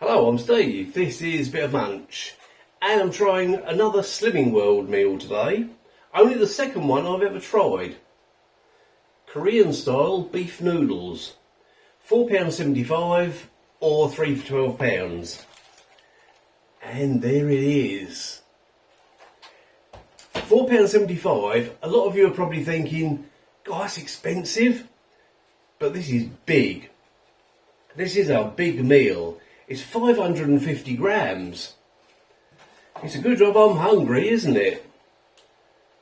Hello, I'm Steve. This is Bit of Munch, and I'm trying another Slimming World meal today. Only the second one I've ever tried. Korean style beef noodles. £4.75 or 3 for £12. And there it is. £4.75. A lot of you are probably thinking, God, that's expensive. But this is big. This is a big meal. It's 550 grams. It's a good job I'm hungry, isn't it?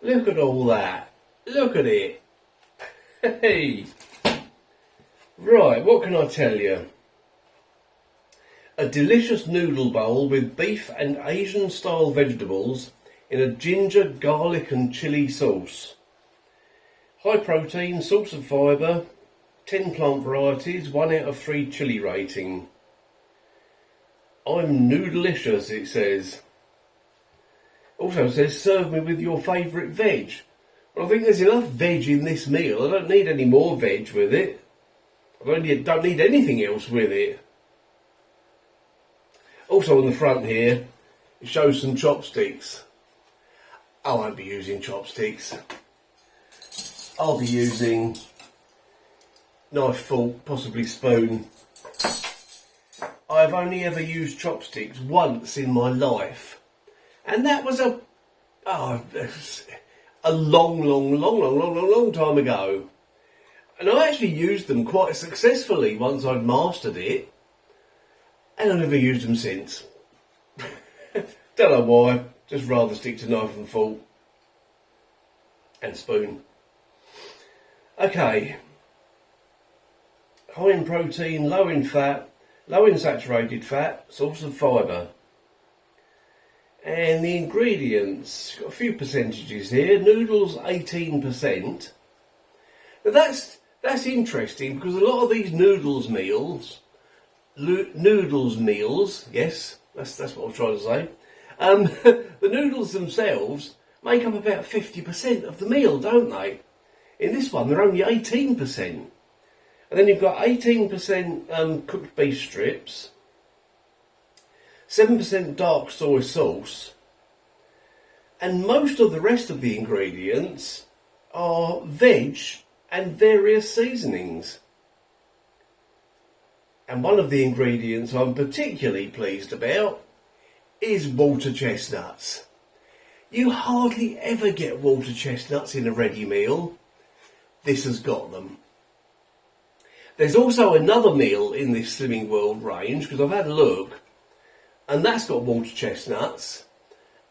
Look at all that. Look at it. Hey. Right, what can I tell you? A delicious noodle bowl with beef and Asian style vegetables in a ginger, garlic and chilli sauce. High protein, source of fibre, 10 plant varieties, 1 out of 3 chilli rating. I'm noodleicious, it says. Also says, serve me with your favourite veg. Well, I think there's enough veg in this meal. I don't need any more veg with it. I don't need anything else with it. Also on the front here, it shows some chopsticks. I won't be using chopsticks. I'll be using knife, fork, possibly spoon. I've only ever used chopsticks once in my life. And that was a long time ago. And I actually used them quite successfully once I'd mastered it. And I've never used them since. Don't know why. Just rather stick to knife and fork. And spoon. Okay. High in protein, low in fat, low in saturated fat, source of fibre. And the ingredients, got a few percentages here. Noodles 18%. Now that's interesting because a lot of these noodles meals, yes, that's what I was trying to say. The noodles themselves make up about 50% of the meal, don't they? In this one, they're only 18%. And then you've got 18% cooked beef strips, 7% dark soy sauce, and most of the rest of the ingredients are veg and various seasonings. And one of the ingredients I'm particularly pleased about is water chestnuts. You hardly ever get water chestnuts in a ready meal. This has got them. There's also another meal in this Slimming World range, because I've had a look, and that's got water chestnuts,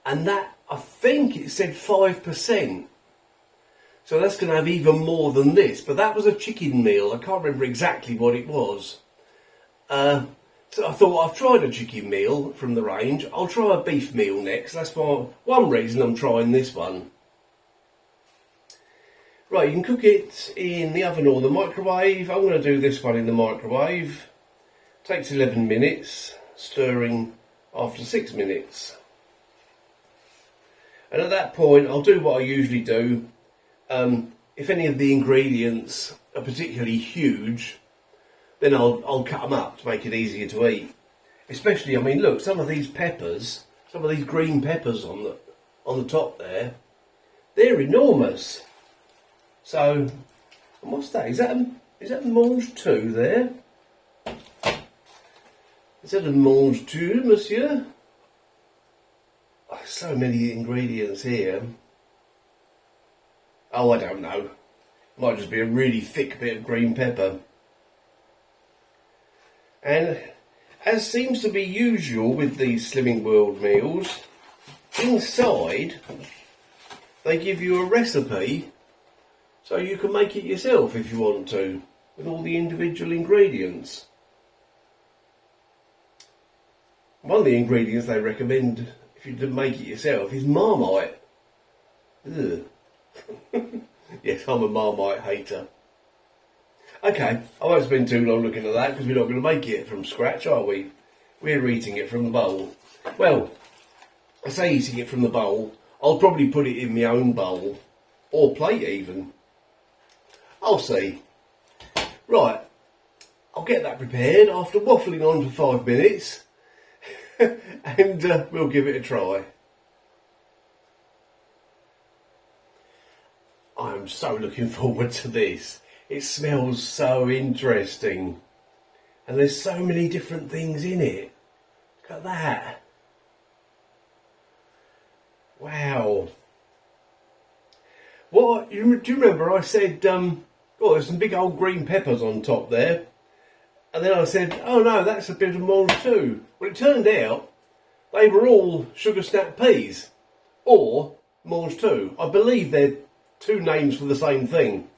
and that, I think it said 5%. So that's going to have even more than this, but that was a chicken meal. I can't remember exactly what it was. So I thought, I've tried a chicken meal from the range, I'll try a beef meal next. That's one reason I'm trying this one. Right, you can cook it in the oven or the microwave. I'm going to do this one in the microwave. Takes 11 minutes, stirring after 6 minutes. And at that point, I'll do what I usually do. If any of the ingredients are particularly huge, then I'll cut them up to make it easier to eat. Especially, I mean, look, some of these peppers, some of these green peppers on the top there, they're enormous. So, and what's that? Is that mange tout there? Is that a mange tout, monsieur? Oh, so many ingredients here. Oh, I don't know. Might just be a really thick bit of green pepper. And as seems to be usual with these Slimming World meals, inside they give you a recipe so you can make it yourself if you want to, with all the individual ingredients. One of the ingredients they recommend, if you didn't make it yourself, is Marmite. Ugh. Yes, I'm a Marmite hater. Okay, I won't spend too long looking at that because we're not going to make it from scratch, are we? We're eating it from the bowl. Well, I say eating it from the bowl, I'll probably put it in my own bowl, or plate even. I'll see. Right, I'll get that prepared after waffling on for 5 minutes. and we'll give it a try. I'm so looking forward to this. It smells so interesting. And there's so many different things in it. Look at that. Wow. Do you remember I said, oh, there's some big old green peppers on top there. And then I said, oh no, that's a bit of mange too. Well, it turned out they were all sugar snap peas. Or mange too. I believe they're two names for the same thing.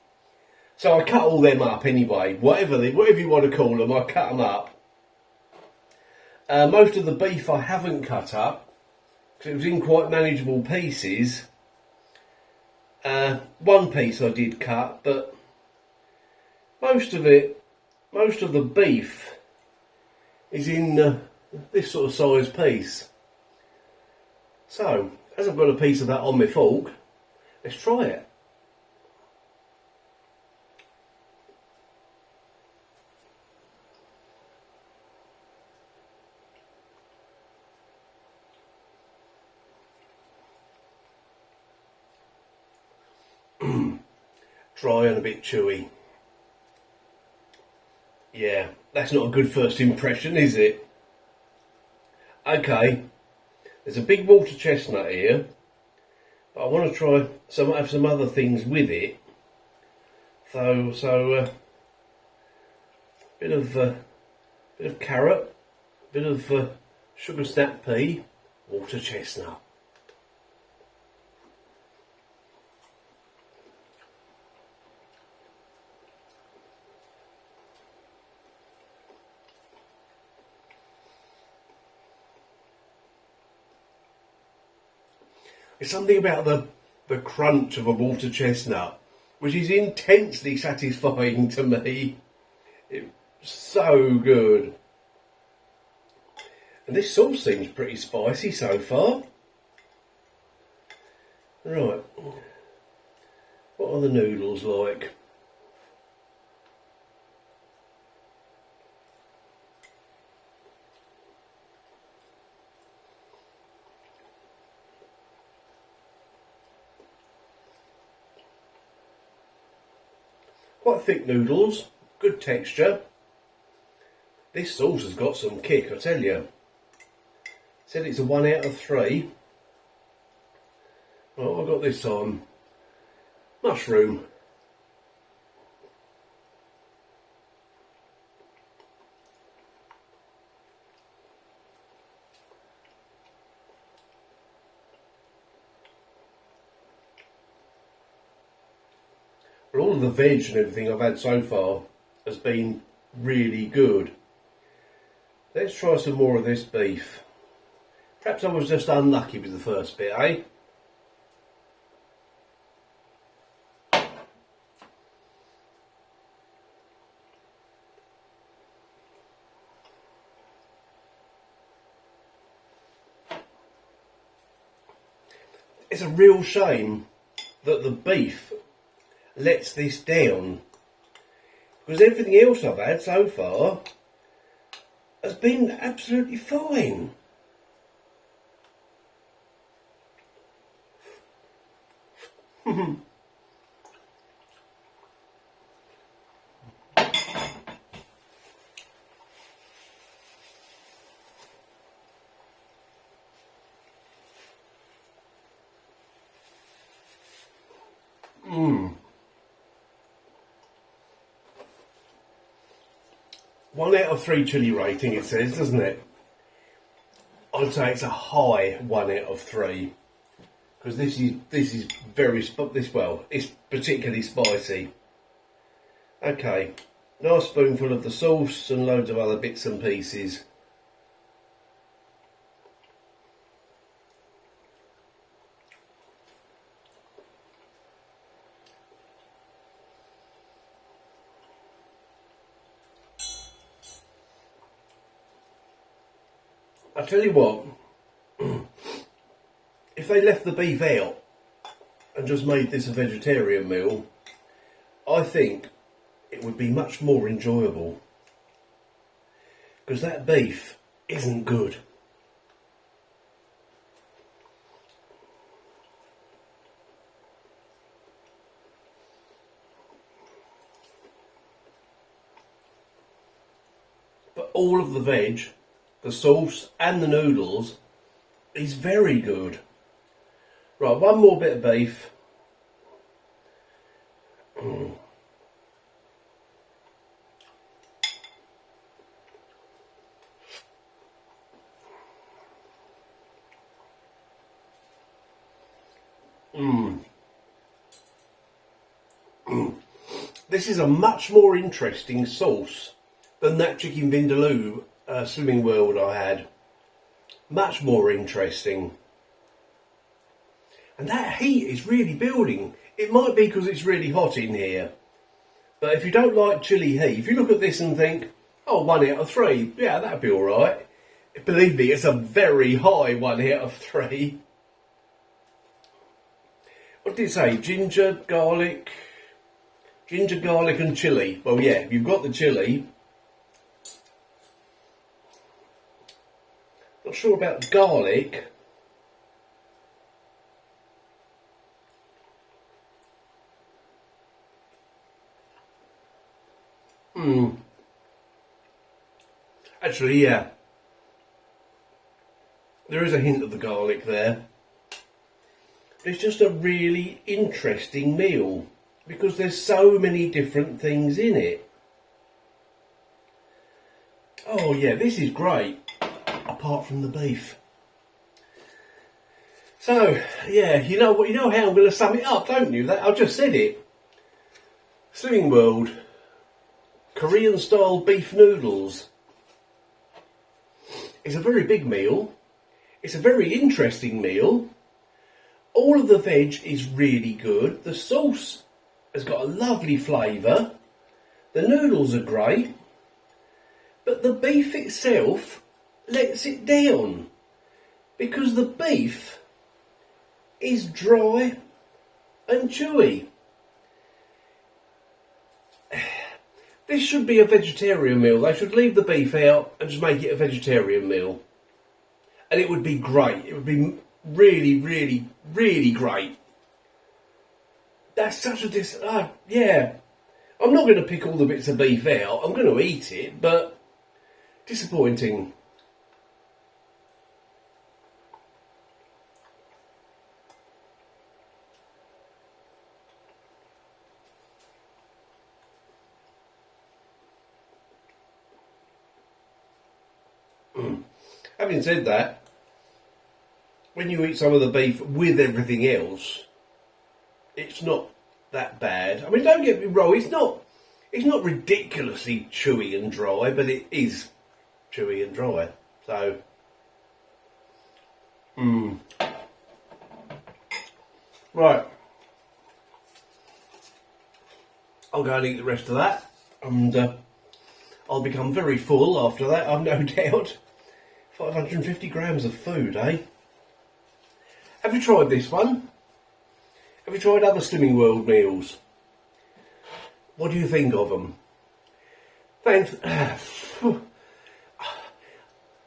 So I cut all them up anyway. Whatever you want to call them, I cut them up. Most of the beef I haven't cut up, because it was in quite manageable pieces. One piece I did cut, but most of the beef is in this sort of size piece. So, as I've got a piece of that on my fork, let's try it. Dry and a bit chewy. Yeah, that's not a good first impression, is it? Okay, there's a big water chestnut here, but I want to try have some other things with it. So bit of carrot, bit of sugar snap pea, water chestnut. There's something about the crunch of a water chestnut, which is intensely satisfying to me. It's so good. And this sauce seems pretty spicy so far. Right, what are the noodles like? Quite thick noodles, good texture. This sauce has got some kick, I tell you. Said it's a 1 out of 3. What have I got this time? Mushroom. Well, all of the veg and everything I've had so far has been really good. Let's try some more of this beef. Perhaps I was just unlucky with the first bit, eh? It's a real shame that the beef lets this down, because everything else I've had so far has been absolutely fine. Mmm. 1 out of 3 chilli rating, it says, doesn't it? I'd say it's a high 1 out of 3, because this is very it's particularly spicy. Okay, nice spoonful of the sauce and loads of other bits and pieces. I tell you what, if they left the beef out and just made this a vegetarian meal, I think it would be much more enjoyable, because that beef isn't good. but all of the veg, the sauce and the noodles is very good. Right, one more bit of beef. This is a much more interesting sauce than that chicken vindaloo Slimming World I had. Much more interesting. And that heat is really building. It might be because it's really hot in here. But if you don't like chilli heat, if you look at this and think, oh, 1 out of 3, yeah, that'd be all right. Believe me, it's a very high 1 out of 3. What did it say? Ginger, garlic and chilli. Well, yeah, you've got the chilli. Not sure about garlic. Actually, yeah. There is a hint of the garlic there. It's just a really interesting meal because there's so many different things in it. Oh yeah, this is great, apart from the beef. So, yeah, you know what? You know how I'm going to sum it up, don't you? That I just said it. Slimming World, Korean style beef noodles. It's a very big meal. It's a very interesting meal. All of the veg is really good. The sauce has got a lovely flavour. The noodles are great. But the beef itself lets it down. Because the beef is dry and chewy. This should be a vegetarian meal. They should leave the beef out and just make it a vegetarian meal. And it would be great. It would be really, really, really great. That's such a yeah. I'm not going to pick all the bits of beef out. I'm going to eat it, but disappointing. Having said that, when you eat some of the beef with everything else, it's not that bad. I mean, don't get me wrong, it's not ridiculously chewy and dry, but it is chewy and dry. So, right. I'll go and eat the rest of that, and I'll become very full after that, I've no doubt. 550 grams of food, eh? Have you tried this one? Have you tried other Slimming World meals? What do you think of them? Thanks.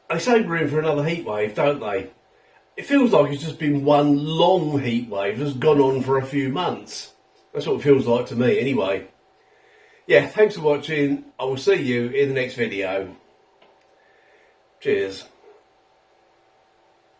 They say we're in for another heat wave, don't they? It feels like it's just been one long heat wave that's gone on for a few months. That's what it feels like to me, anyway. Yeah, thanks for watching. I will see you in the next video. Cheers.